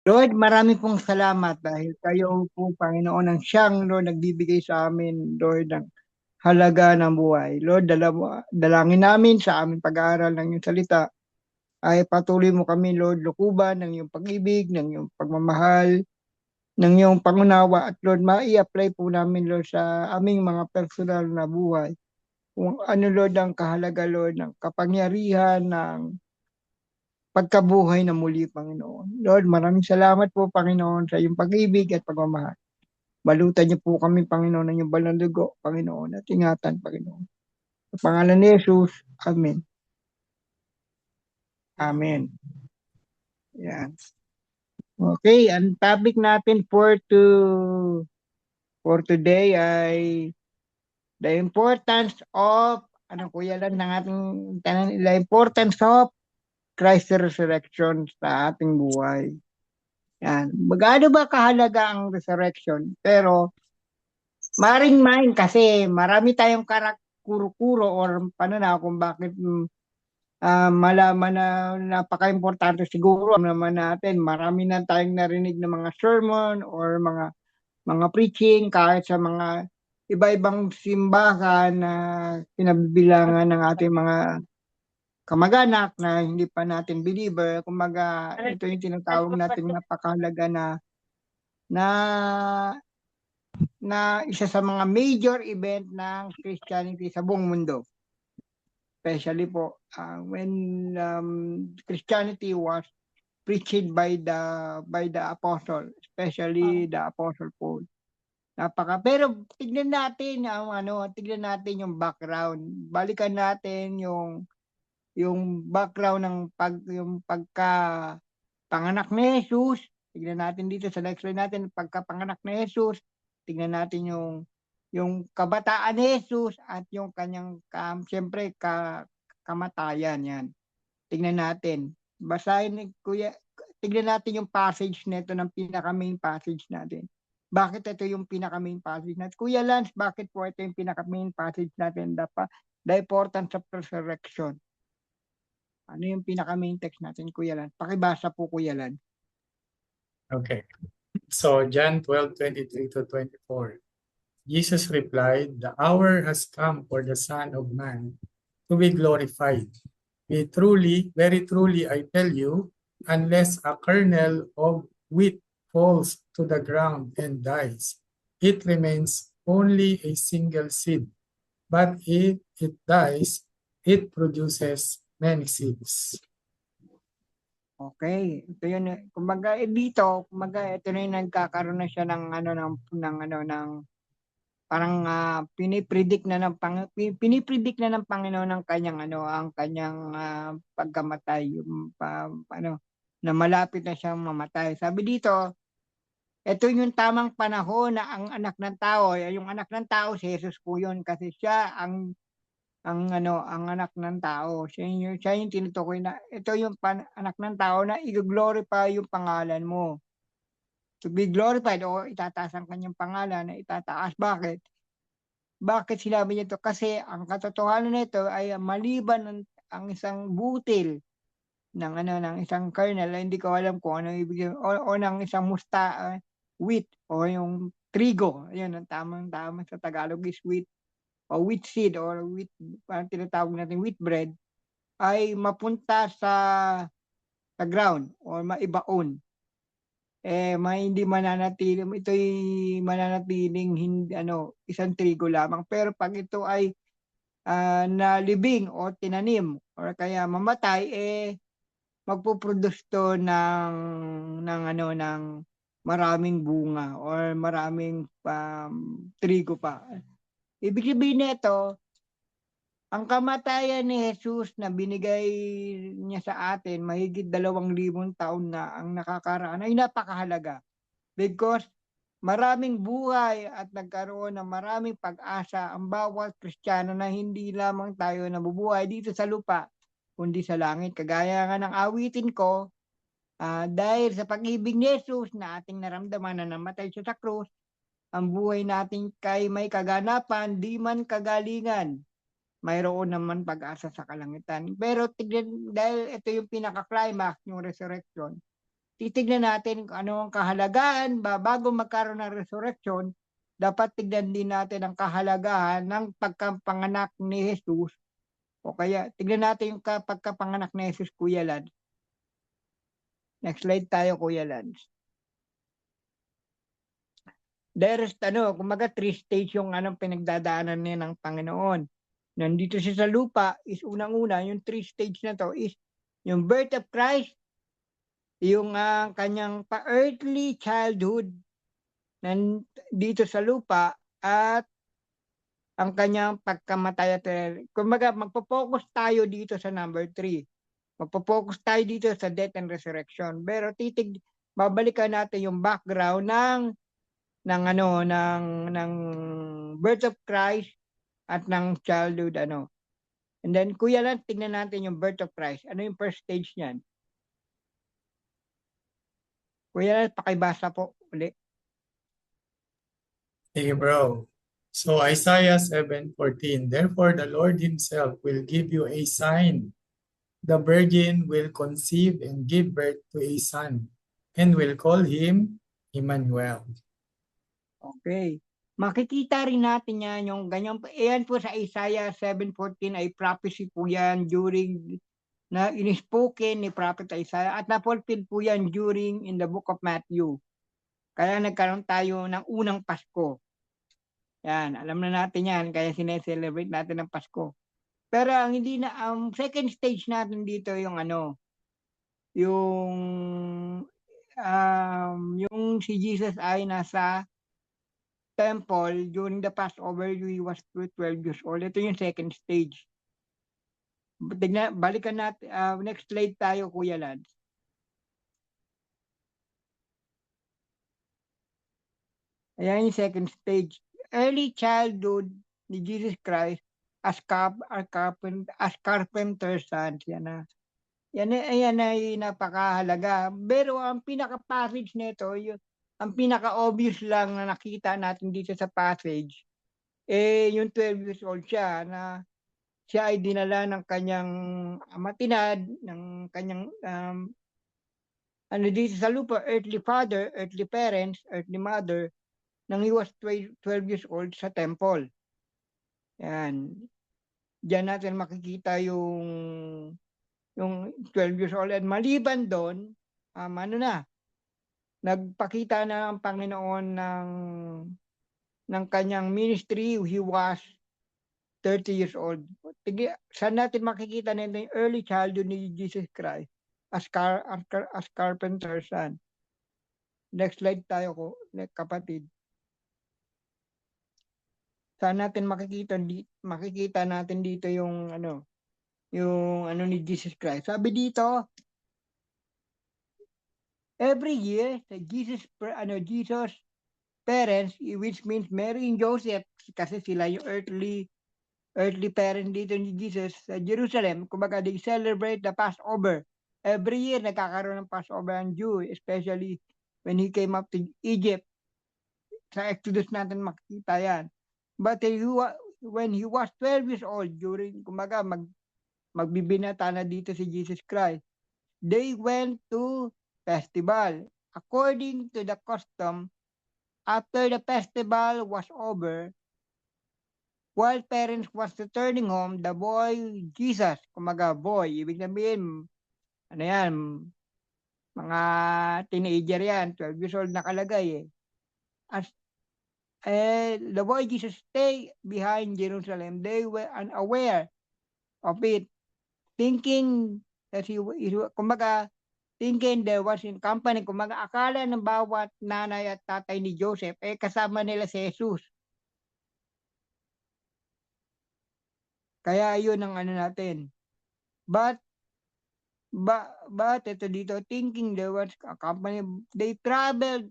Lord, marami pong salamat dahil kayo po, Panginoon, ang siyang, Lord, nagbibigay sa amin, Lord, ng halaga ng buhay. Lord, dalangin namin sa aming pag-aaral ng iyong salita ay patuloy mo kami, Lord, lukuban ng iyong pag-ibig, ng iyong pagmamahal, ng iyong pangunawa at Lord, mai-apply po namin, Lord, sa aming mga personal na buhay. Kung ano, Lord, ang kahalaga, Lord, ng kapangyarihan, ng pagkabuhay na muli, Panginoon. Lord, maraming salamat po, Panginoon, sa iyong pag-ibig at pagmamahal. Balutan niyo po kami, Panginoon, ng iyong banal na dugo, Panginoon, at ingatan, Panginoon. Sa pangalan ni Jesus, Amen. Amen. Yan. Okay, ang topic natin for today ay the importance of, ano kuya lang ng ating tanan, the importance of Christ's resurrection sa ating buhay. Yan. Magano ba kahalaga ang resurrection? Pero maring mind kasi marami tayong kuro-kuro or pananaw kung bakit malaman na napaka-importante siguro naman natin. Marami na tayong narinig ng mga sermon or mga preaching kahit sa mga iba-ibang simbahan na kinabibilangan ng ating mga kamag-anak na hindi pa natin believer. Kumbaga, ito yung tinatawag natin napakahalaga na na isa sa mga major event ng Christianity sa buong mundo. Especially po when Christianity was preached by the apostle, especially the apostle Paul. Pero tignan natin yung background. Balikan natin yung background ng yung pagka panganak ni Jesus. Tignan natin dito sa next slide natin pagkapanganak ni Jesus. Tignan natin yung kabataan ni Jesus at yung kanyang siyempre kamatayan yan. Tignan natin. Basahin ni Kuya, tignan natin yung passage nito ng pinaka-main passage natin. Bakit ito yung pinaka-main passage natin? Kuya Lance, bakit po ito yung pinaka-main passage natin? The importance of resurrection. Ano yung pinaka-main text natin, Kuya Lance? Pakibasa po, Kuya Lance. Okay. So John 12:23 to 24. Jesus replied, "The hour has come for the Son of Man to be glorified. Very truly, I tell you, unless a kernel of wheat falls to the ground and dies, it remains only a single seed. But if it dies, it produces many seeds." Okay, ito yun. Kumbaga dito, ito na yung nagkakaroon na siya ng ng parang pinipredict na ng Panginoon ng kanyang ang kanyang pagkamatay, yung na malapit na siyang mamatay. Sabi dito, ito yung tamang panahon na ang anak ng tao, yung anak ng tao si Jesus po yun kasi siya ang anak ng tao. Siya yung tinutukoy na ito yung anak ng tao na i-glorify yung pangalan mo. To be glorified o itataas ang kanyang pangalan na itataas. Bakit? Bakit sinabi niya ito? Kasi ang katotohanan nito ay maliban ang isang butil ng isang kernel, hindi ko alam kung ano ibig sabihin, o ng isang wheat o yung trigo. Ayun, ang tamang sa Tagalog is wheat o wheat seed or wheat, parang tinatawag natin wheat bread, ay mapunta sa ground or maibaon. Hindi mananatili, ito'y mananatiling isang trigo lamang. Pero pag ito ay nalibing o tinanim or kaya mamatay, magpo-produce to ng maraming bunga or maraming trigo pa. Ibig sabihin nito, ang kamatayan ni Jesus na binigay niya sa atin, mahigit 2,000 taon na ang nakakaraan, ay napakahalaga. Because maraming buhay at nagkaroon ng maraming pag-asa ang bawat Kristiyano na hindi lamang tayo nabubuhay dito sa lupa, kundi sa langit. Kagaya nga ng awitin ko, dahil sa pag-ibig ni Jesus na ating naramdaman na namatay siya sa krus, ang buhay natin kay may kaganapan, di man kagalingan. Mayroon naman pag-asa sa kalangitan. Pero tignan, dahil ito yung pinaka-climax, yung resurrection, titignan natin kung ano ang kahalagaan bago magkaroon ng resurrection. Dapat tignan din natin ang kahalagahan ng pagkapanganak ni Jesus. O kaya, tignan natin yung pagkapanganak ni Jesus, Kuya Lance. Next slide tayo, Kuya Lance. There's, kumaga 3 stage yung pinagdadaanan niya ng Panginoon. Nandito siya sa lupa, is unang-una, yung 3 stage na to is yung birth of Christ, yung kanyang pa-earthly childhood dito sa lupa, at ang kanyang pagkamatay. Kumbaga, magpo-focus tayo dito sa number 3. Magpo-focus tayo dito sa death and resurrection. Pero babalikan natin yung background ng birth of Christ at ng childhood, And then, Kuya Lance, tingnan natin yung birth of Christ. Ano yung first stage niyan? Kuya Lance, pakibasa po uli. Hey, bro. So Isaiah 7:14, therefore the Lord himself will give you a sign. The virgin will conceive and give birth to a son, and will call him Emmanuel. Okay. Makikita rin natin yan, yung ganyan. Ayan po sa Isaiah 7:14 ay prophecy po yan na inispoken ni Prophet Isaiah at na-fulfill po yan during in the book of Matthew. Kaya nagkaroon tayo ng unang Pasko. Yan, alam na natin yan, kaya sineselebrate natin ng Pasko. Pero ang second stage natin dito yung yung si Jesus ay nasa temple during the Passover, he was 12 years old. Ito yung second stage. Balikan natin, next slide tayo, Kuya Lance. Ayan yung second stage. Early childhood ni Jesus Christ as carpenter's sons. Yan ay napakahalaga. Pero ang pinaka-passage nito, ang pinaka-obvious lang na nakita natin dito sa passage, yung 12 years old siya, na siya ay dinala ng kanyang amatinad, ng kanyang dito sa lupa, earthly father, earthly parents, earthly mother, nang he was 12 years old sa temple. Yan. Diyan natin makikita yung 12 years old. And maliban doon, nagpakita na ang Panginoon ng kanyang ministry. He was 30 years old. Saan natin makikita na yung early childhood ni Jesus Christ as carpenter's son? Next slide tayo, kapatid. Saan natin makikita natin dito yung ni Jesus Christ. Sabi dito, every year Jesus parents, which means Mary and Joseph, kasi sila yung earthly parents dito ni Jesus sa Jerusalem. Kumbaga, they celebrate the Passover. Every year nagkakaroon ng Passover ang Jew, especially when he came up to Egypt. Sa Exodus natin makikita yan. But when he was 12 years old, kumbaga magbibinata na dito si Jesus Christ, they went to festival. According to the custom, after the festival was over, while parents was returning home, the boy Jesus, kumaga boy, ibig sabihin, mga teenager yan, 12 years old nakalagay the boy Jesus stay behind Jerusalem. They were unaware of it, thinking that thinking there was in company. Kumaga, akala ng bawat nanay at tatay ni Joseph, kasama nila si Jesus. Kaya yun ang natin. But ito dito, thinking there was a company, they traveled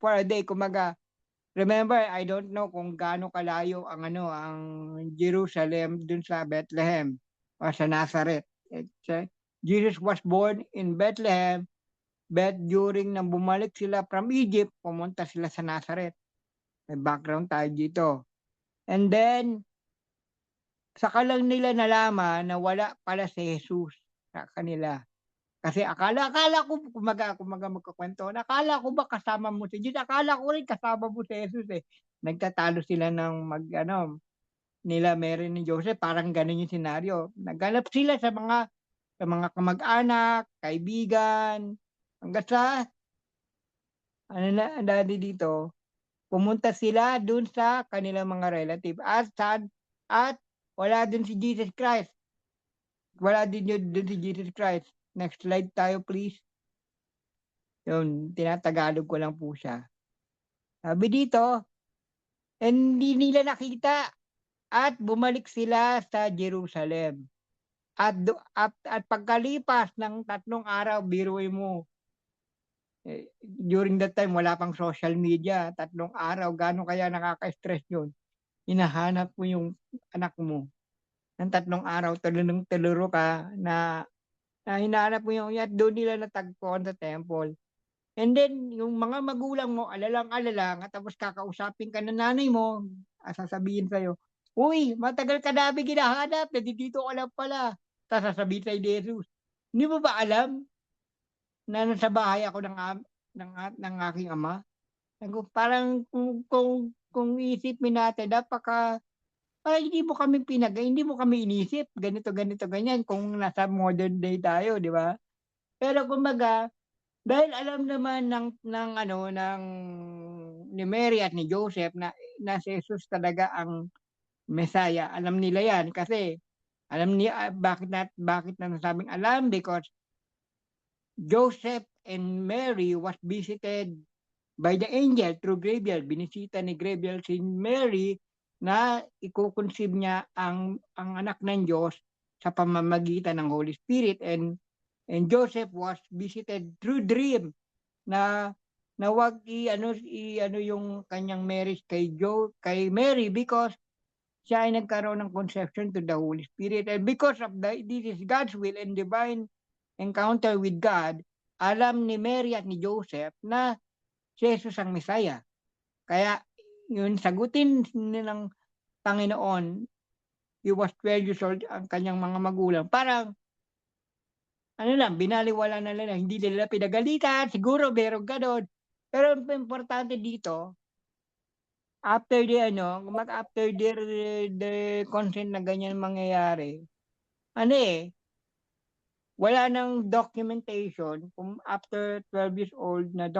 for a day. Kumaga, remember, I don't know kung gaano kalayo ang Jerusalem dun sa Bethlehem o sa Nazareth. Jesus was born in Bethlehem, but during nang bumalik sila from Egypt, pumunta sila sa Nazareth. May background tayo dito. And then, saka lang nila nalaman na wala pala si Jesus sa kanila. Kasi akala ko kumaga magkukuwentuhan, akala ko ba kasama mo si Jesus, akala ko rin kasama mo si Jesus, eh. Nagtatalo sila ng mag-ano, nila Mary ni Joseph, parang gano'n yung senaryo. Naghanap sila sa mga kamag-anak, kaibigan, hangga't sa ano na dati dito, pumunta sila dun sa kanilang mga relative at wala dun si Jesus Christ. Wala din yun dun si Jesus Christ. Next slide tayo please. Yun, tinatagalog ko lang po siya. Sabi dito, hindi nila nakita at bumalik sila sa Jerusalem. At pagkalipas ng 3 araw, biruin mo, during that time wala pang social media, 3 araw, gaano kaya nakaka-stress yun? Hinahanap mo yung anak mo ng 3 araw, tulurong-tuluro ka na hinahanap mo yung at doon nila natagpuan sa temple. And then, yung mga magulang mo, alalang-alala, tapos kakausapin ka ng nanay mo, sasabihin sa'yo, uy, matagal ka namin hinahanap, dito ka lang pala. Tapos sasabihin sa'yo ni Jesus, hindi mo ba alam na nasa bahay ako ng aking ama? Parang kung isipin natin, parang hindi mo kami inisip, ganito, ganito, ganyan, kung nasa modern day tayo, di ba? Pero kumbaga, dahil alam naman ng ni Mary at ni Joseph na si Jesus talaga ang Messiah. Alam nila 'yan kasi alam niya bakit na nasabing alam, because Joseph and Mary was visited by the angel through Gabriel. Binisita ni Gabriel si Mary na iko-conceive niya ang anak ng Diyos sa pamamagitan ng Holy Spirit, and Joseph was visited through dream na wag i-ano yung kanyang marriage kay Mary, because siya ay nagkaroon ng conception to the Holy Spirit, and because of this is God's will and divine encounter with God, alam ni Mary at ni Joseph na si Jesus ang Messiah. Kaya yun sagutin ng Panginoon, he was 12 years old, ang kanyang mga magulang, parang binaliwala na nila, hindi nila pinagalitan, siguro meron ganon. Pero ang importante dito, after the consent na ganyan mangyayari, wala nang documentation kung after 12 years old na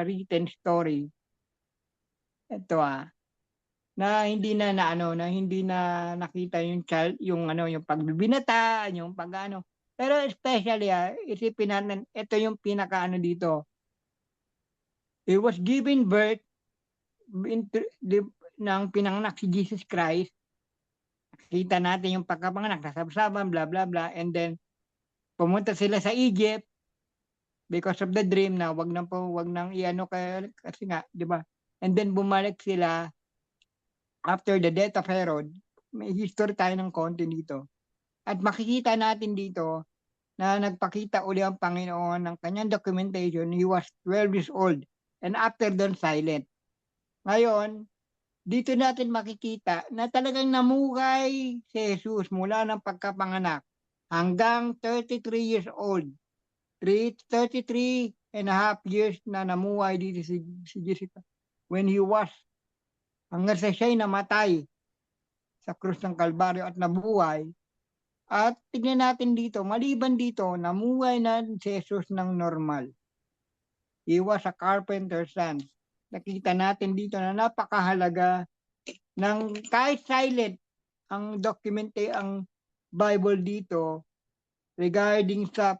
written story. Ito na hindi na nakita yung child, yung pagbibinata, yung pag-ano. Pero especially, isipin natin, ito yung dito. He was given birth ng pinanganak si Jesus Christ. Kita natin yung pagkapanganak, nasabsaban, bla bla bla, and then pumunta sila sa Egypt because of the dream na wag nang kasi nga, 'di ba? And then bumalik sila after the death of Herod. May history tayo ng konti dito. At makikita natin dito na nagpakita uli ang Panginoon ng kanyang documentation. He was 12 years old and after doon silent. Ngayon, dito natin makikita na talagang namuhay si Jesus mula ng pagkapanganak hanggang 33 years old. 33 and a half years na namuhay dito si Jesus when he was, hanggang sa siya'y namatay sa krus ng Kalbaryo at nabuhay. At tignan natin dito, maliban dito, namuhay na si Jesus ng normal. He was a carpenter's son. Nakita natin dito na napakahalaga ng kahit silent ang Bible dito regarding sa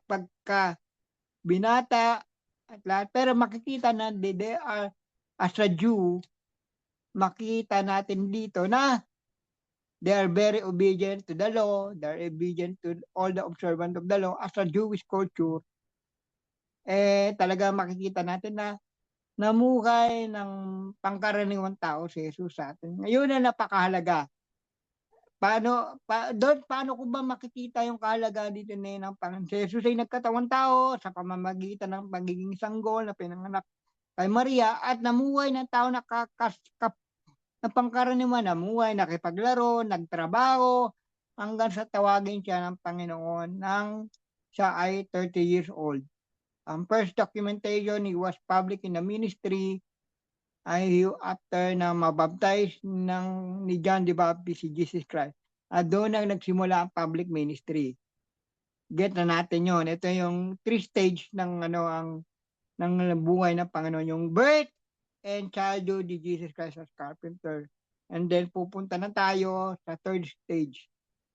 binata at lahat. Pero makikita na they are, as a Jew, makita natin dito na they are very obedient to the law, they are obedient to all the observant of the law. As a Jewish culture, talaga makikita natin na namuhay ng pangkaraniwang tao si Jesus sa atin. Ngayon na napakahalaga. Paano ko ba makikita yung kahalagaan dito ng Panginoon? Si Jesus ay nagkatawang tao sa pamamagitan ng pagiging sanggol na pinanganak kay Maria at namuhay ng tao na pangkaraniwan, namuhay, nakipaglaro, nagtrabaho, hanggang sa tawagin siya ng Panginoon ng siya ay 30 years old. Ang first documentation, he was public in the ministry ay after na mabaptize ni John the Baptist si Jesus Christ. At doon ang nagsimula ang public ministry. Get na natin yon. Ito yung 3 stage ng ng buhay ng Panginoon, yung birth and childhood ni Jesus Christ as carpenter. And then pupunta na tayo sa 3rd stage.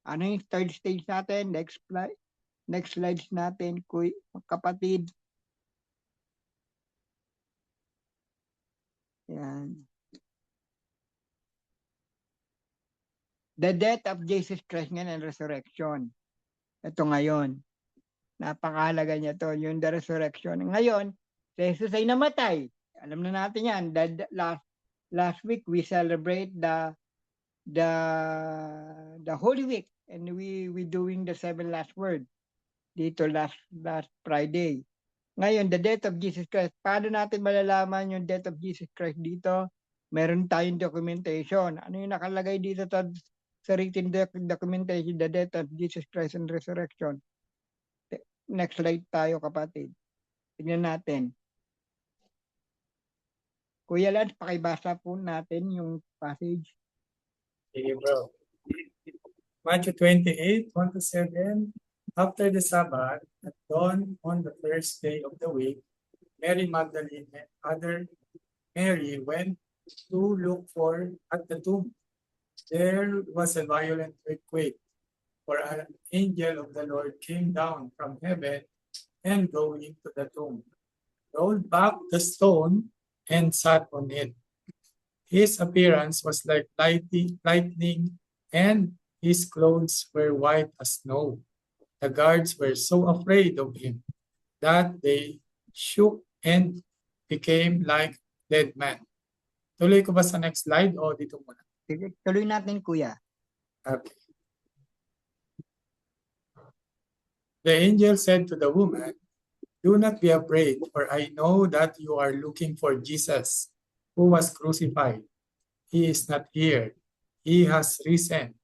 Ano yung 3rd stage natin? Next slides natin, kapatid. Yan. The death of Jesus Christ and resurrection. Ito ngayon. Napakahalaga niya to, yung the resurrection. Ngayon, si Jesus ay namatay. Alam na natin yan. Last week, we celebrate the Holy Week. And we doing the 7 last word. Dito last Friday. Ngayon, the death of Jesus Christ. Paano natin malalaman yung death of Jesus Christ dito? Meron tayong documentation. Ano yung nakalagay dito sa written documentation, the death of Jesus Christ and resurrection? Next slide tayo, kapatid. Tignan natin. Kuya Lance, pakibasa po natin yung passage. Okay, bro. Matthew 28, 1-7. After the Sabbath, at dawn on the first day of the week, Mary Magdalene and other Mary went to look at the tomb. There was a violent earthquake, for an angel of the Lord came down from heaven and going to the tomb, rolled back the stone and sat on it. His appearance was like lightning, and his clothes were white as snow. The guards were so afraid of him that they shook and became like dead men. Tuloy ko ba sa next slide o dito muna? Sige, tuloy natin, kuya. Okay. The angel said to the woman, "Do not be afraid, for I know that you are looking for Jesus, who was crucified. He is not here. He has risen,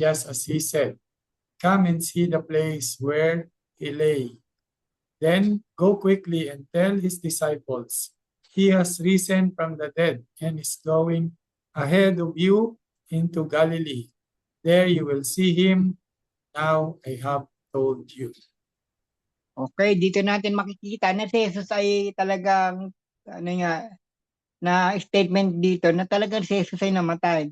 just as he said. Come and see the place where he lay. Then go quickly and tell his disciples, he has risen from the dead and is going ahead of you into Galilee. There you will see him. Now I have told you." Okay, dito natin makikita na si Jesus ay talagang, na statement dito na talagang si Jesus ay namatay.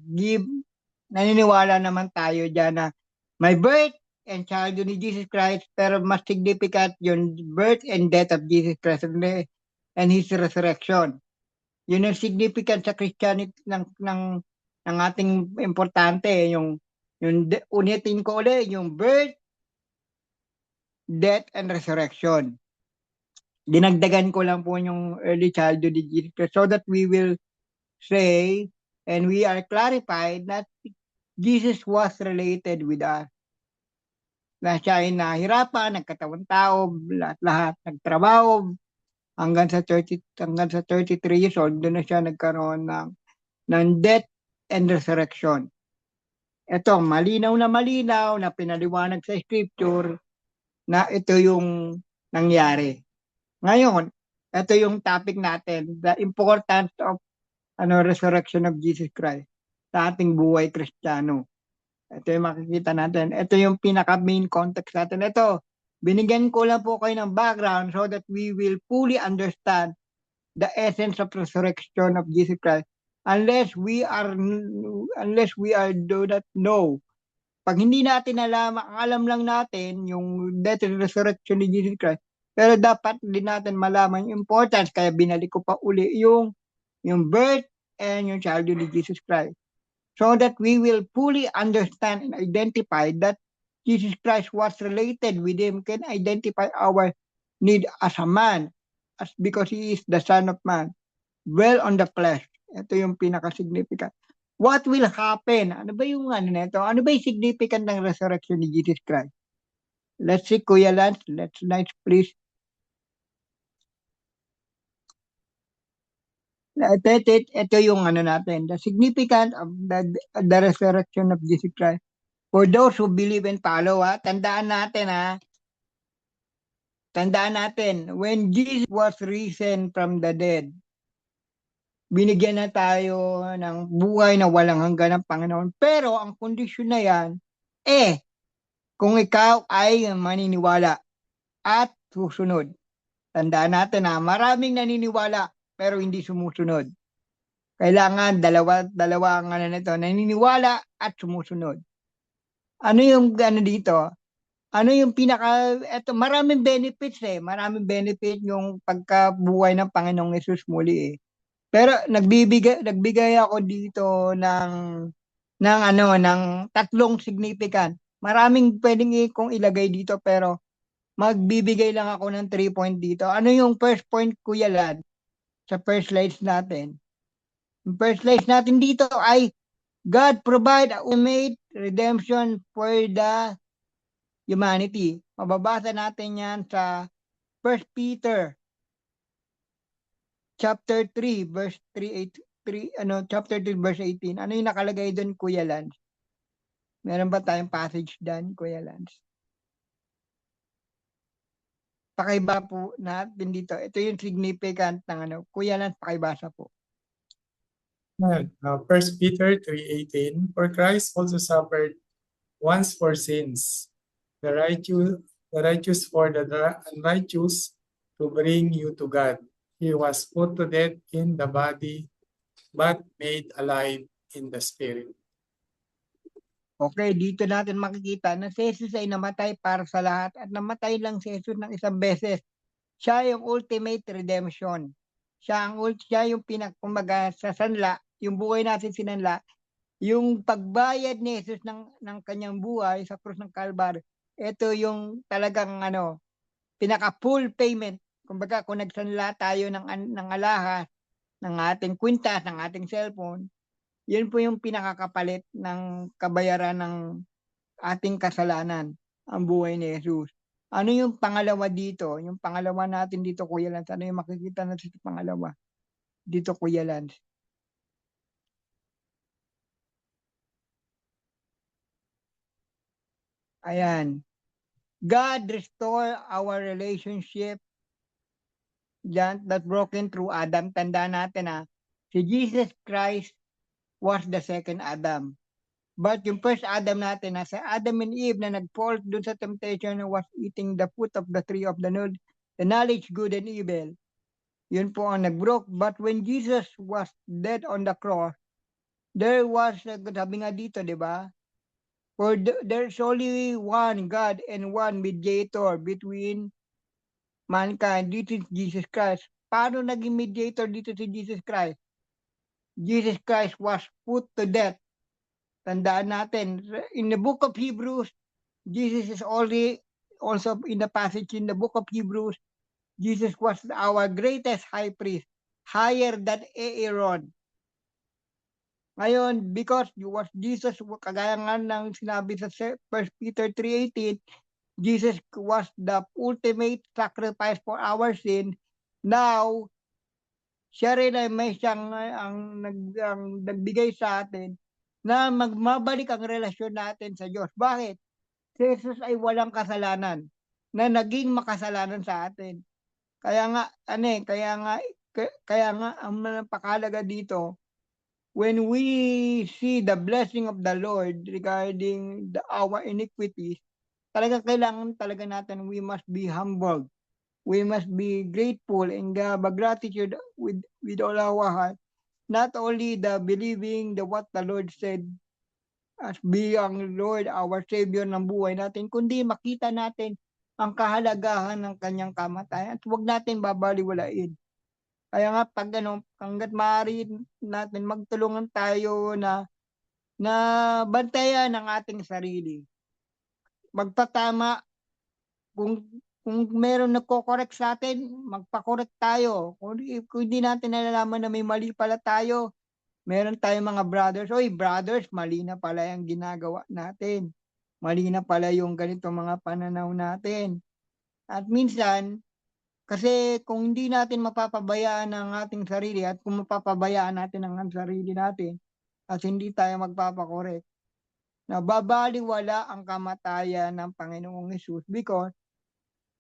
Naniniwala naman tayo dyan na may birth and childhood ni Jesus Christ, pero mas significant yung birth and death of Jesus Christ and his resurrection. Yun ang significant sa Christianity ng ating importante, yung unitin ko ulit, yung birth, death, and resurrection. Dinagdagan ko lang po yung early childhood ni Jesus Christ so that we will say and we are clarified that Jesus was related with us. Na siya ay nahirapan, nagkatawang tao, lahat nagtrabaho hanggang sa 33 years old, doon na siya nagkaroon ng death and resurrection. Ito, malinaw na pinaliwanag sa scripture na ito yung nangyari. Ngayon, ito yung topic natin, the importance of resurrection of Jesus Christ sa ating buhay Kristiyano. Ito yung makikita natin. Ito yung pinaka-main context natin. Ito, binigyan ko lang po kayo ng background so that we will fully understand the essence of resurrection of Jesus Christ. Unless we do not know. Pag hindi natin alam lang natin yung death and resurrection ni Jesus Christ, pero dapat din natin malaman yung importance, kaya binalik ko pa uli yung birth and yung childhood ni Jesus Christ. So that we will fully understand and identify that Jesus Christ was related with him, can identify our need as a man, because he is the Son of Man, well on the flesh. Ito yung pinaka-significant. What will happen? Ano ba yung nito? Ano ba yung significant ng resurrection ni Jesus Christ? Let's see, Kuya Lance. Let's please. Ito yung natin, the significance of the resurrection of Jesus Christ. For those who believe and follow, tandaan natin, tandaan natin, when Jesus was risen from the dead, binigyan na tayo ng buhay na walang hanggan ng Panginoon. Pero ang kondisyon na yan, kung ikaw ay maniniwala at susunod. Tandaan natin na maraming naniniwala pero hindi sumusunod. Kailangan dalawa ang ano nito, naniniwala at sumusunod. Ano yung ano dito? Ano yung maraming benefits Maraming benefit yung pagkabuhay ng Panginoong Yesus muli Pero nagbigay ako dito ng tatlong significant. Maraming pwedeng kong ilagay dito pero magbibigay lang ako ng 3 point dito. Ano yung first point, Kuya Lad? Sa first slides natin. Yung first slides natin dito ay God provide a ultimate redemption for the humanity. Mababasa natin yan sa 1 Peter chapter 3 verse 3 chapter 3 verse 18. Ano yung nakalagay doon, Kuya Lance? Meron ba tayong passage doon, Kuya Lance? Pakiba po natin dito. Ito yung significant ng Kuya Lance, pakibasa po. 1 Peter 3:18, for Christ also suffered once for sins, the righteous for the unrighteous, to bring you to God. He was put to death in the body, but made alive in the spirit. Okay, dito natin makikita na si Jesus ay namatay para sa lahat at namatay lang si Jesus ng isang beses. Siya yung ultimate redemption. Siya yung kumbaga sa sanla, yung buhay natin sinanla, yung pagbayad ni Jesus ng kanyang buhay sa krus ng Kalbar. Ito yung talagang pinaka full payment. Kumbaga kung nagsanla tayo ng alahas, ng ating kwintas, ng ating cellphone, yun po yung pinakakapalit ng kabayaran ng ating kasalanan, ang buhay ni Jesus. Ano yung pangalawa dito? Yung pangalawa natin dito, Kuya Lance. Ano yung makikita natin sa pangalawa? Dito, Kuya Lance. Ayan. God restore our relationship that broken through Adam. Tandaan natin si Jesus Christ was the second Adam. But yung first Adam natin, sa Adam and Eve na nag-fall dun sa temptation na was eating the fruit of the tree of the knowledge good and evil. Yun po ang nag-broke. But when Jesus was dead on the cross, there was, sabi nga dito, di ba? For there's only one God and one mediator between mankind. This is Jesus Christ. Paano naging mediator dito si Jesus Christ? Jesus Christ was put to death. Tandaan natin, in the book of Hebrews, Jesus is also in the passage in the book of Hebrews, Jesus was our greatest high priest, higher than Aaron. Ngayon, because Jesus, kagaya nga ng sinabi sa 1 Peter 3:18, Jesus was the ultimate sacrifice for our sin. Now, siya rin ay may siyang ang nagbigay sa atin na magmabalik ang relasyon natin sa Diyos. Bakit? Si Jesus ay walang kasalanan na naging makasalanan sa atin. Kaya nga ang napakahalaga dito, when we see the blessing of the Lord regarding our iniquities, talagang kailangan talaga natin, we must be humble. We must be grateful and have a gratitude with all our heart. Not only the believing what the Lord said as being Lord, our Savior ng buhay natin, kundi makita natin ang kahalagahan ng kanyang kamatayan at huwag natin babaliwalain. Kaya nga hanggat maaari natin magtulungan tayo na bantayan ang ating sarili. Magpatama, kung meron nagko-correct sa atin, magpa-correct tayo. Kung hindi natin nalalaman na may mali pala tayo, meron tayong mga brothers. Oy, brothers, mali na pala yung ginagawa natin. Mali na pala yung ganito mga pananaw natin. At minsan, kasi kung hindi natin mapapabayaan ang ating sarili at kung mapapabayaan natin ang sarili natin at hindi tayo magpapakorek, nababaliwala ang kamatayan ng Panginoong Hesus because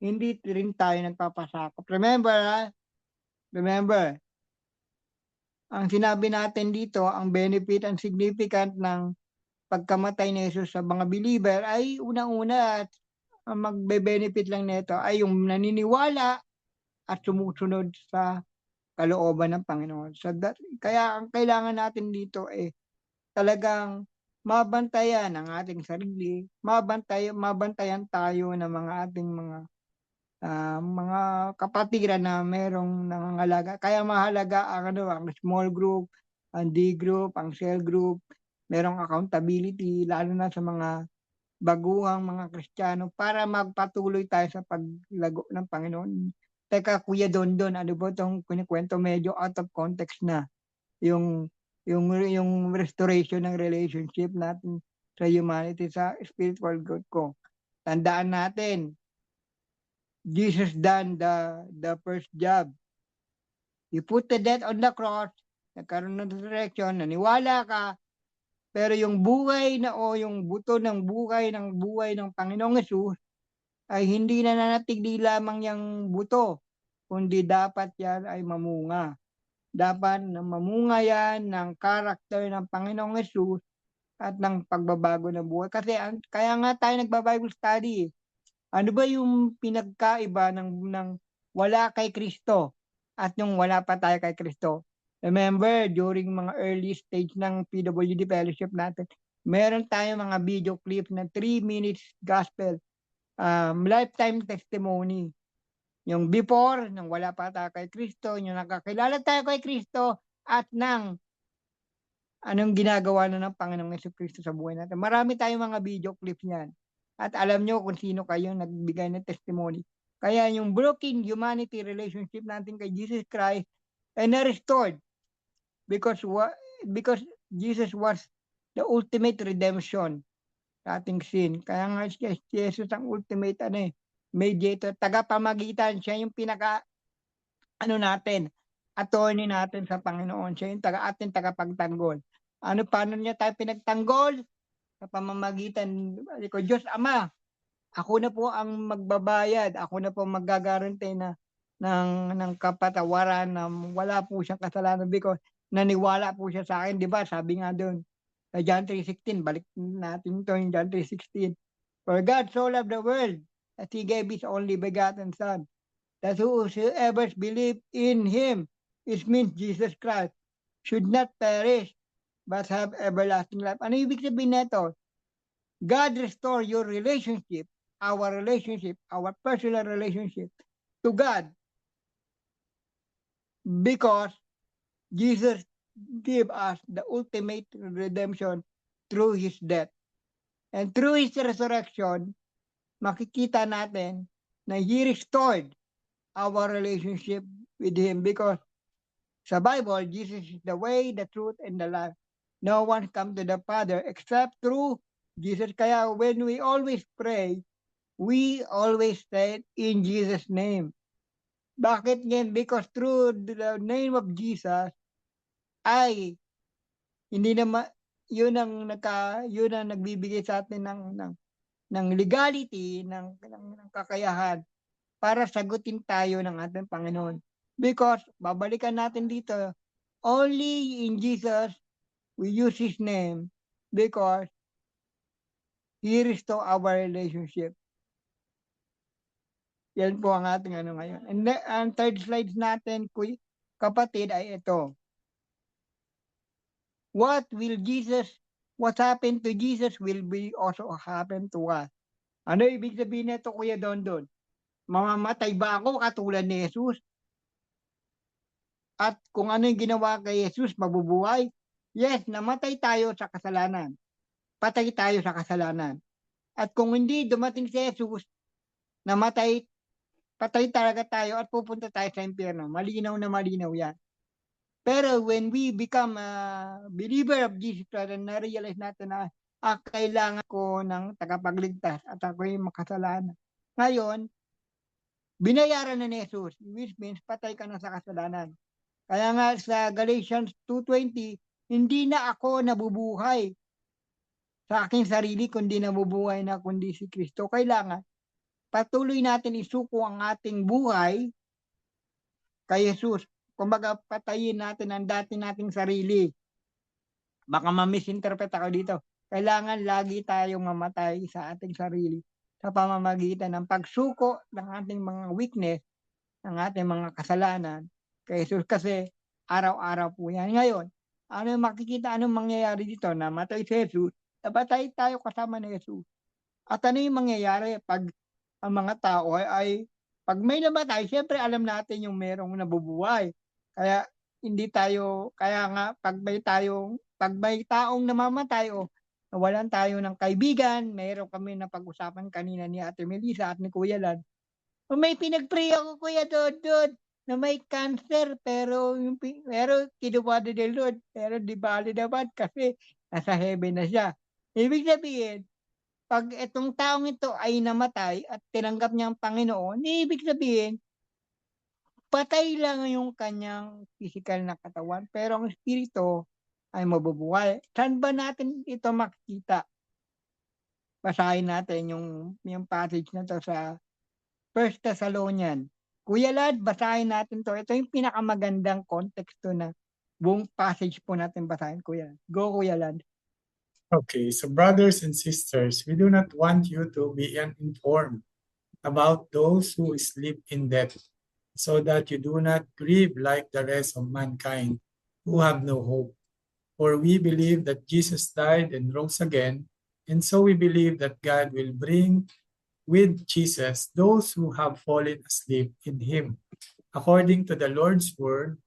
hindi rin tayo nagpapasakop. Remember, ang sinabi natin dito, ang benefit and significant ng pagkamatay ni Jesus sa mga believer ay unang-una at ang magbe-benefit lang nito ay yung naniniwala at sumusunod sa kalooban ng Panginoon. Kaya ang kailangan natin dito talagang mabantayan ang ating sarili, mabantayan tayo ng mga ating mga kapatiran na merong nangangalaga. Kaya mahalaga ang small group, ang D group, ang cell group, merong accountability, lalo na sa mga baguhang mga Kristiyano para magpatuloy tayo sa paglago ng Panginoon. Teka, Kuya Dondon, ano ba itong kunikwento? Medyo out of context na. Yung, yung restoration ng relationship natin sa humanity, sa spiritual growth ko. Tandaan natin, Jesus done the first job. He put the death on the cross, nagkaroon ng resurrection, naniwala ka, pero yung buhay yung buto ng buhay ng Panginoong Hesus ay hindi na nanatili lamang yung buto, kundi dapat yan ay mamunga. Dapat na mamunga yan ng karakter ng Panginoong Hesus at ng pagbabago ng buhay. Kasi kaya nga tayo nagba-Bible study. Ano ba yung pinagkaiba ng wala kay Kristo at yung wala pa tayo kay Kristo? Remember, during mga early stage ng PWD fellowship natin, meron tayong mga video clip na 3 minutes gospel, lifetime testimony. Yung before, nang wala pa tayo kay Kristo, yung nakakilala tayo kay Kristo, at anong ginagawa na ng Panginoong Jesucristo sa buhay natin. Marami tayong mga video clips niyan. At alam nyo kung sino kayo nagbigay ng testimony. Kaya yung broken humanity relationship natin kay Jesus Christ ay na-restored because Jesus was the ultimate redemption sa ating sin. Kaya nga si Jesus ang ultimate mediator, tagapamagitan. Siya yung natin, attorney natin sa Panginoon. Siya yung ating tagapagtanggol. Paano niya tayo pinagtanggol? Sa pamamagitan ko, Diyos Ama, ako na po ang magbabayad, ako na po maggagarante ng kapatawaran na wala po siyang kasalanan because naniwala po siya sa akin, di ba? Sabi nga doon sa John 3:16, balik natin ito yung John 3:16. For God so loved the world that He gave His only begotten Son, that whosoever believe in Him, it means Jesus Christ, should not perish, but have everlasting life. Ano ibig sabihin nito? God restore your relationship, our personal relationship to God because Jesus gave us the ultimate redemption through His death. And through His resurrection, makikita natin na He restored our relationship with Him because sa Bible, Jesus is the way, the truth, and the life. No one comes to the Father except through Jesus. Kaya when we always pray, we always say in Jesus' name. Bakit ngayon? Because through the name of Jesus ay hindi naman yun ang nagbibigay sa atin ng legality, ng kakayahan para sagutin tayo ng ating Panginoon. Because babalikan natin dito, only in Jesus we use His name because He restore our relationship. Yan po ang ating ngayon. And ang third slide natin, kapatid, ay ito. What happened to Jesus will be also happen to us. Ano ibig sabihin nito, Kuya Dondon? Mamamatay ba ako katulad ni Jesus? At kung ano yung ginawa kay Jesus, mabubuhay? Yes, namatay tayo sa kasalanan. Patay tayo sa kasalanan. At kung hindi dumating si Jesus, patay talaga tayo at pupunta tayo sa impyerno. Malinaw na malinaw yan. Pero when we become a believer of Jesus Christ, na-realize natin na kailangan ko ng tagapagligtas at ako yung makasalanan. Ngayon, binayaran na ni Jesus, which means patay ka na sa kasalanan. Kaya nga sa Galatians 2:20, hindi na ako nabubuhay sa aking sarili, kundi nabubuhay na kundi si Kristo. Kailangan patuloy natin isuko ang ating buhay kay Jesus. Kumbaga, patayin natin ang dati nating sarili. Baka ma-misinterpret ako dito. Kailangan lagi tayong mamatay sa ating sarili sa pamamagitan ng pagsuko ng ating mga weakness, ng ating mga kasalanan kay Jesus, kasi araw-araw po yan. Ngayon, ano yung makikita, anong mangyayari dito? Namatay si Jesus, napatay tayo kasama ni Jesus. At ano yung mangyayari pag ang mga tao ay pag may namatay, siyempre alam natin yung merong nabubuhay. Kaya hindi tayo, kaya nga pag may taong namamatay o nawalan tayo ng kaibigan, mayroon kami na pag-usapan kanina ni Ate Melissa at ni Kuya Lad. May pinag-pray ako, Kuya Dodod, na may cancer, pero kinuha ni Lord, pero di bali naman kasi nasa heaven na siya. Ibig sabihin, pag itong taong ito ay namatay at tinanggap niya ang Panginoon, ibig sabihin, patay lang yung kanyang physical na katawan, pero ang espiritu ay mabubuhay. Saan ba natin ito makikita? Basahin natin yung passage na to sa 1 Thessalonians. Kuya Lad, basahin natin to. Ito yung pinakamagandang konteksto na buong passage po natin basahin, Kuya. Go, Kuya Lad. Okay, so brothers and sisters, we do not want you to be uninformed about those who sleep in death, so that you do not grieve like the rest of mankind who have no hope. For we believe that Jesus died and rose again, and so we believe that God will bring with Jesus those who have fallen asleep in him. According to the Lord's word,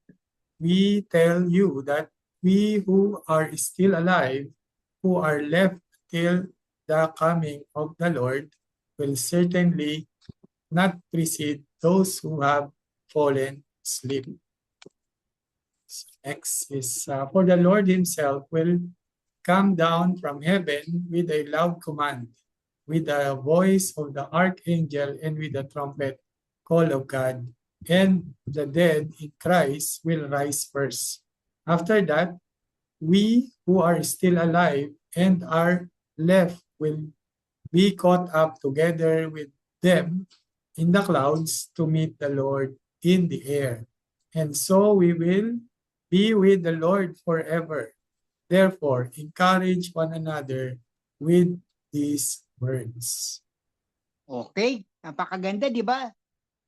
we tell you that we who are still alive, who are left till the coming of the Lord, will certainly not precede those who have fallen asleep. So next is, for the Lord himself will come down from heaven with a loud command, with the voice of the archangel, and with the trumpet call of God, and the dead in Christ will rise first. After that, we who are still alive and are left will be caught up together with them in the clouds to meet the Lord in the air. And so we will be with the Lord forever. Therefore, encourage one another with these words. Okay, napakaganda, di ba?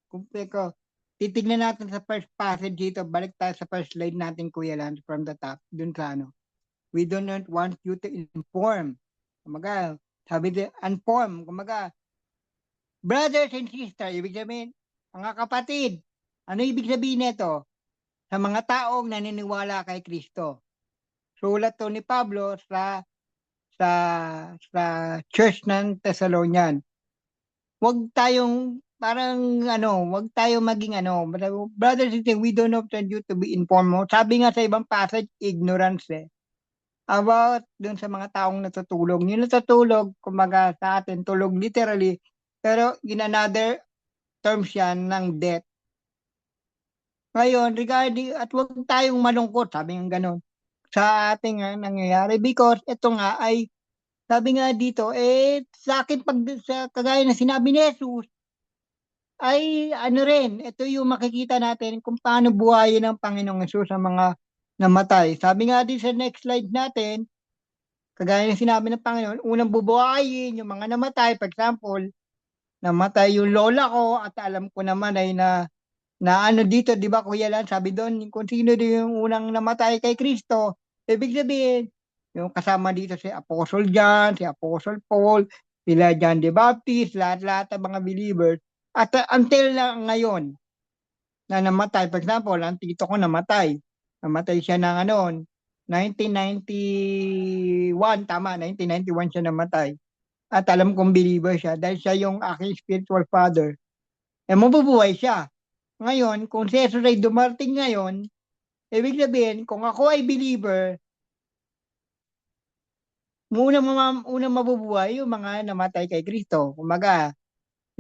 Kumpleto. Titignan natin sa first passage dito. Balik tayo sa first slide natin, Kuya Lance, from the top. Dun sa ano. We do not want you to inform. Kumaga, sabi din, inform. Kumaga, brothers and sisters, ibig sabihin, mga kapatid, ano ibig sabihin nito? Sa mga taong naniniwala kay Kristo. Sulat to ni Pablo sa church ng Thessalonian. Huwag tayong wag tayong maging brothers and sisters, we don't want you to be informed. Sabi nga sa ibang passage, ignorance about dun sa mga taong natutulog. Yung natutulog, kumaga sa atin, tulog literally, pero in another terms yan ng death. Ngayon, regarding, at huwag tayong malungkot, sabi nga ganun, sa ating nangyayari, because ito nga ay, sabi nga dito, sa akin, sa kagaya na sinabi ni Jesus, ay ito yung makikita natin kung paano buhayin ng Panginoong Jesus ang mga namatay. Sabi nga din sa next slide natin, kagaya ng sinabi ng Panginoon, unang bubuhayin yung mga namatay. For example, namatay yung lola ko at alam ko naman ay na dito, di ba Kuya Lan, sabi doon, kung sino din yung unang namatay kay Kristo, ibig sabihin, yung kasama dito si Apostle John, si Apostle Paul, sila John the Baptist, lahat-lahat ng mga believers. At until na ngayon, na namatay, for example, ang tito ko namatay siya ng 1991, tama, 1991 siya namatay. At alam kong believer siya dahil siya yung aking spiritual father. Mabubuhay siya. Ngayon, kung si Jesus ay dumating ngayon, ibig sabihin, kung ako ay believer, unang mabubuhay yung mga namatay kay Kristo. Kumaga,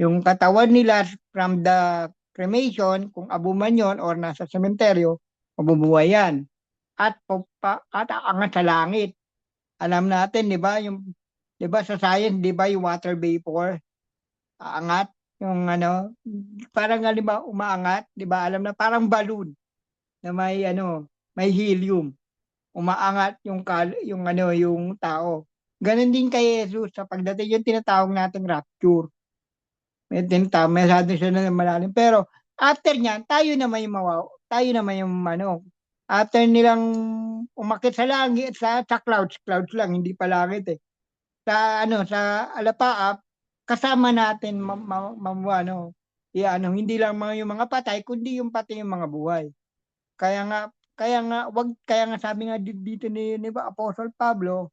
yung katawan nila from the cremation, kung abuman yon or nasa sementeryo, mabubuhay yan. At aangat sa langit. Alam natin, di ba, sa science, di ba, yung water vapor, aangat, Yung ano, parang halimbawa umaangat, 'di ba? Alam na parang balloon na may ano, may helium. Umaangat yung ano, yung tao. Gano'n din kay Jesus sa pagdating yung tinatawag nating rapture. Masyado siya na malalim. Pero after niyan, tayo naman yung ano, after nilang umakyat sa langit, sa clouds lang, hindi pa langit eh. Sa ano, sa alapaap, kasama natin ano, hindi lang yung mga patay, kundi yung pati yung mga buhay. Kaya nga, kaya nga sabi nga dito ni ba, Apostle Pablo,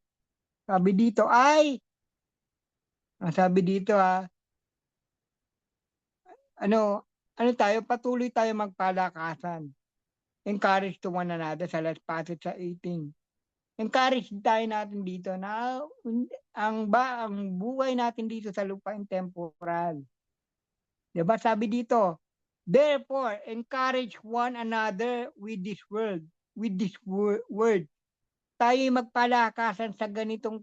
sabi dito ay, sabi dito ano, ano tayo, patuloy tayo magpalakasan. Encourage to one another sa last passage sa 18. Encourage tayo natin dito na ang buhay natin dito sa lupain temporal. 'Di ba sabi dito, therefore encourage one another with this word. Tayo magpalakasan sa ganitong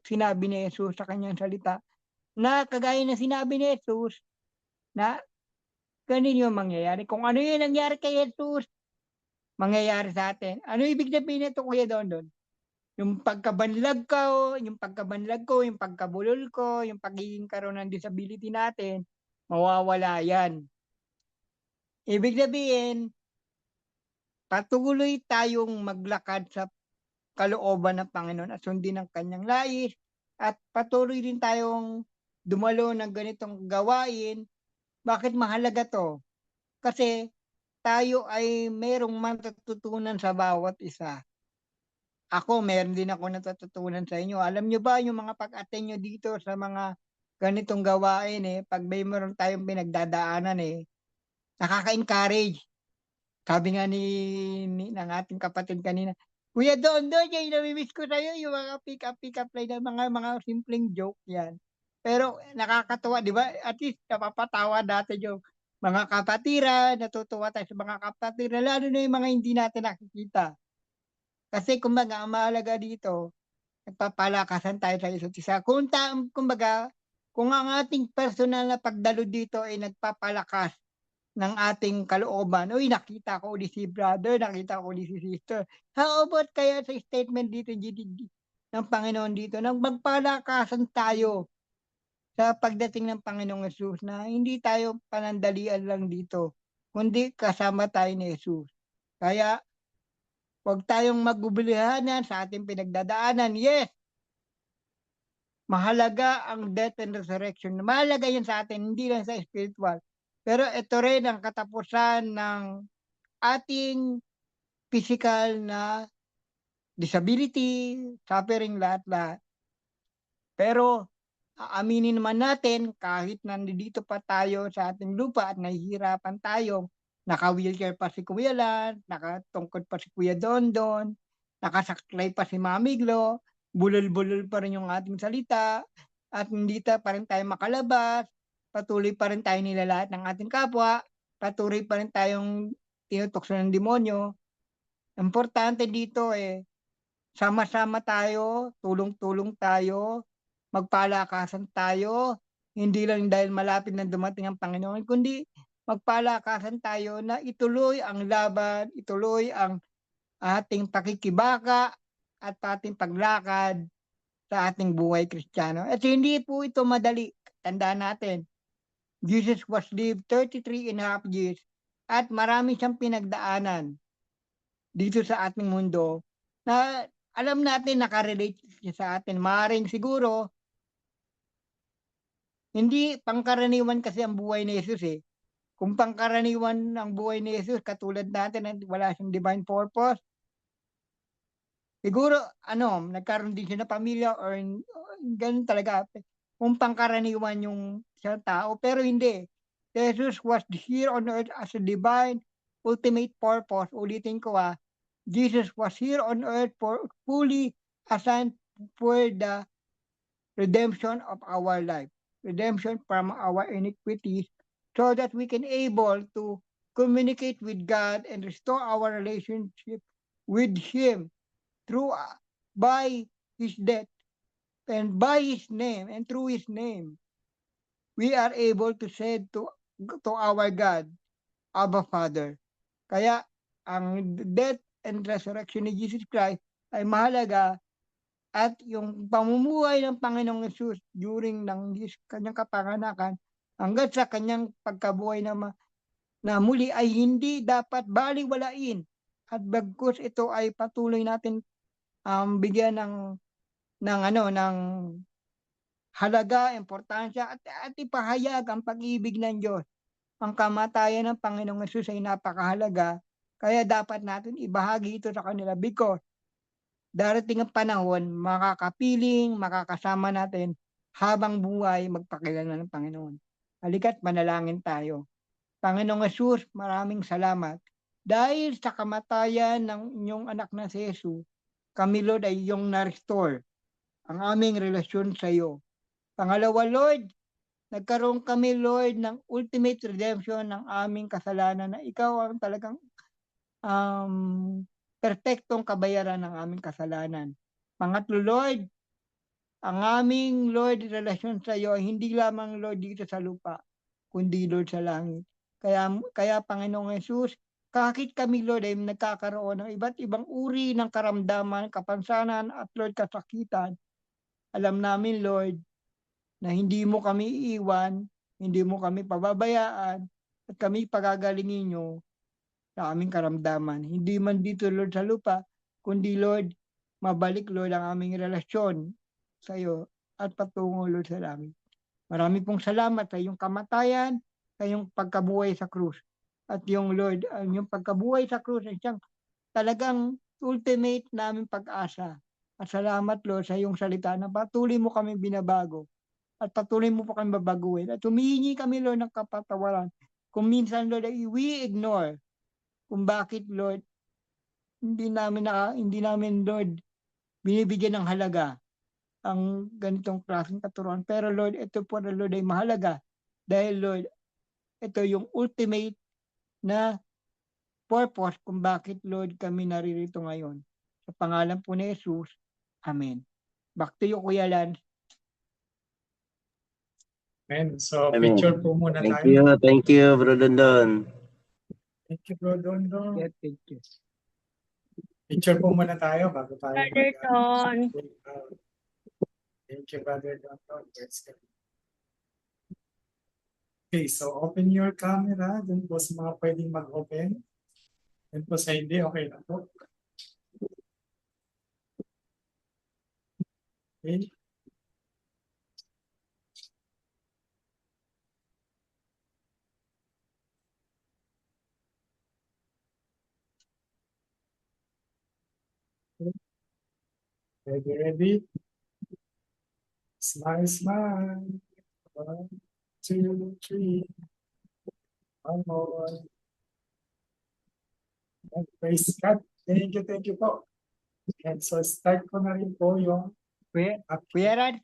sinabi ni Jesus sa kanyang salita na kagaya na sinabi ni Jesus na ganun yung mangyayari. Kung ano yung nangyari kay Jesus, mangyayari sa atin. Ano ibig sabihin nito, Kuya Dondon? Yung pagkabanlag ko, yung pagkabulol ko, yung pagiging karoon ng disability natin, mawawala yan. Ibig sabihin, patuloy tayong maglakad sa kalooban ng Panginoon at sundin ang kanyang nais at patuloy din tayong dumalo ng ganitong gawain. Bakit mahalaga to? Kasi tayo ay merong matututunan sa bawat isa. Ako, meron din ako natututunan sa inyo. Alam nyo ba yung mga pag-attend nyo dito sa mga ganitong gawain pag may meron tayong pinagdadaanan nakaka-encourage. Sabi nga ng ating kapatid kanina, Kuya Don, yung nami-miss ko sa'yo, yung mga pick-up line ng mga simpleng joke yan. Pero nakakatuwa, di ba? At least napapatawa natin yung mga kapatiran, natutuwa tayo sa mga kapatiran, lalo na yung mga hindi natin nakikita. Kasi kumbaga, ang mahalaga dito, nagpapalakasan tayo sa isa't isa. Kumbaga, kung ang ating personal na pagdalo dito ay nagpapalakas ng ating kalooban, uy, nakita ko ulit si brother, nakita ko ulit si sister. How about kaya sa statement dito, ng Panginoon dito, nang magpalakasan tayo sa pagdating ng Panginoong Yesus na hindi tayo panandalian lang dito, kundi kasama tayo ni Jesus. Kaya, huwag tayong magbubulihanan sa ating pinagdadaanan. Yes, mahalaga ang death and resurrection. Mahalaga yan sa atin, hindi lang sa spiritual. Pero ito rin ang katapusan ng ating physical na disability, suffering, lahat-lahat. Pero aaminin naman natin, kahit nandito pa tayo sa ating lupa at nahihirapan tayo, naka-wheelchair pa si Kuya Lan, nakatungkod pa si Kuya Dondon, nakasaklay pa si Mami Glo, bulol-bulol pa rin yung ating salita, at hindi pa rin tayo makalabas, patuloy pa rin tayo nilalahat ng ating kapwa, patuloy pa rin tayong tinutukso ng demonyo. Importante dito sama-sama tayo, tulong-tulong tayo, magpalakasan tayo, hindi lang dahil malapit na dumating ang Panginoon, kundi magpalakasan tayo na ituloy ang laban, ituloy ang ating pakikibaka at ating paglakad sa ating buhay Kristiyano. At hindi po ito madali. Tandaan natin, Jesus was lived 33.5 years at marami siyang pinagdaanan dito sa ating mundo na alam natin nakarelate siya sa atin. Maaaring siguro, hindi pangkaraniwan kasi ang buhay ni Jesus Kung pangkaraniwan ang buhay ni Jesus, katulad natin na wala siyang divine purpose, siguro, nagkaroon din siya ng pamilya or ganun talaga. Kung pangkaraniwan yung isang tao, pero hindi. Jesus was here on earth as a divine ultimate purpose. Ulitin ko Jesus was here on earth for fully assigned for the redemption of our life, redemption from our iniquities, so that we can able to communicate with God and restore our relationship with Him through by His death and by His name and through His name. we are able to say to our God, Abba Father. Kaya ang death and resurrection ni Jesus Christ ay mahalaga, at yung pamumuhay ng Panginoong Hesus during kanyang kapanganakan hanggang sa kanyang pagkabuhay na muli ay hindi dapat baliwalain, at bagkus ito ay patuloy natin bigyan ng halaga, importansya, at ipahayag ang pag-ibig ng Diyos. Ang kamatayan ng Panginoong Hesus ay napakahalaga, kaya dapat natin ibahagi ito sa kanila, because darating ang panahon, makakapiling, makakasama natin habang buhay magpakilala ng Panginoon. Halika't manalangin tayo. Panginoong Hesus, maraming salamat. Dahil sa kamatayan ng inyong anak na si Jesus, kami, Lord, ay iyong na-restore ang aming relasyon sa iyo. Pangalawa, Lord, nagkaroon kami, Lord, ng ultimate redemption ng aming kasalanan, na ikaw ang talagang perpektong kabayaran ng aming kasalanan. Pangatlo, Lord, ang aming, Lord, relasyon sa iyo ay hindi lamang, Lord, dito sa lupa, kundi, Lord, sa langit. Kaya Panginoong Hesus, kahit kami, Lord, ay nagkakaroon ng iba't ibang uri ng karamdaman, kapansanan, at, Lord, kasakitan, alam namin, Lord, na hindi mo kami iiwan, hindi mo kami pababayaan, at kami pagagalingin nyo sa aming karamdaman. Hindi man dito, Lord, sa lupa, kundi, Lord, mabalik, Lord, ang aming relasyon sa iyo at patungo, Lord, sa langit. Marami pong salamat sa iyong kamatayan, sa iyong pagkabuhay sa krus. At yung, Lord, ang iyong pagkabuhay sa krus ay siyang talagang ultimate namin pag-asa. At salamat, Lord, sa iyong salita na patuloy mo kami binabago at patuloy mo po kami babaguhin. At humihingi kami, Lord, ng kapatawaran. Kung minsan, Lord, ay we ignore kung bakit, Lord, hindi namin, Lord, binibigyan ng halaga ang ganitong klaseng katuruan. Pero, Lord, ito po na, Lord, ay mahalaga dahil, Lord, ito yung ultimate na purpose kung bakit, Lord, kami naririto ngayon. Sa pangalan po ni Jesus, Amen. Back to you, Kuya Lance. Amen. So, Amen. picture po muna Thank tayo. you, Bro Dondon. Thank you, Bro Dondo. Yes, thank you. Picture po muna tayo bago tayo Brother Don. Thank you, Brother Dondo. Yes. Okay, so open your camera. Dun po sa mga pwedeng mag-open. Dun po sa hindi, okay na po. Okay. Ready? Smile, smile. 1, 2, 3. One more. And praise God. Thank you po. And so start ko na rin po yung Kuya Rad,